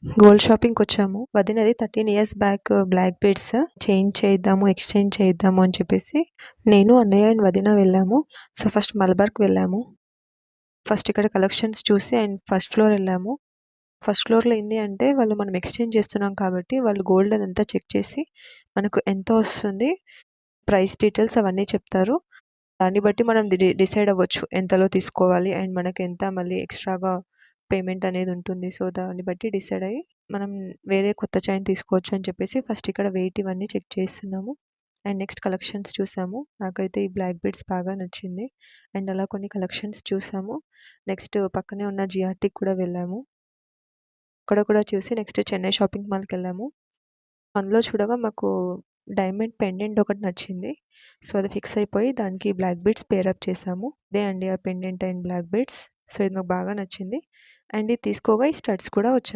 Gold షాపింగ్‌కొచ్చాము. వదినది 13 years back black beads change చేయిద్దాము, ఎక్స్‌చేంజ్ చేయిద్దాము అని చెప్పేసి నేను, అన్నయ్య అండ్ వదిన వెళ్ళాము. సో, ఫస్ట్ మలబార్‌కి వెళ్ళాము. ఫస్ట్ ఇక్కడ కలెక్షన్స్ చూసి అండ్ ఫస్ట్ ఫ్లోర్ వెళ్ళాము. ఫస్ట్ ఫ్లోర్‌లో ఏంది అంటే వాళ్ళు మనం ఎక్స్‌చేంజ్ చేస్తున్నాం కాబట్టి వాళ్ళు గోల్డ్ అదంతా చెక్ చేసి మనకు ఎంత వస్తుంది, ప్రైస్ డీటెయిల్స్ అవన్నీ చెప్తారు. దాన్ని బట్టి మనం డిసైడ్ అవ్వచ్చు ఎంతలో తీసుకోవాలి అండ్ మనకెంత మళ్ళీ ఎక్స్‌ట్రాగా పేమెంట్ అనేది ఉంటుంది. సో, దాన్ని బట్టి డిసైడ్ అయ్యి మనం వేరే కొత్త చైన్ తీసుకోవచ్చు అని చెప్పేసి ఫస్ట్ ఇక్కడ వెయిట్ ఇవన్నీ చెక్ చేస్తున్నాము. అండ్ నెక్స్ట్ కలెక్షన్స్ చూసాము. నాకైతే ఈ బ్లాక్ బీడ్స్ బాగా నచ్చింది. అండ్ అలా కొన్ని కలెక్షన్స్ చూసాము. నెక్స్ట్ పక్కనే ఉన్న జిఆర్‌టీకి కూడా వెళ్ళాము. అక్కడ కూడా చూసి నెక్స్ట్ చెన్నై షాపింగ్ మాల్‌కెళ్ళాము. అందులో చూడగా మాకు డైమండ్ పెండెంట్ ఒకటి నచ్చింది. సో, అది ఫిక్స్ అయిపోయి దానికి బ్లాక్ బీడ్స్ పేరప్ చేసాము. ఇదే అండి ఆ pendant and black beads. So, ఇది మాకు బాగా నచ్చింది. అండ్ ఇది తీసుకోగా ఈ స్టడ్స్ కూడా వచ్చాయి.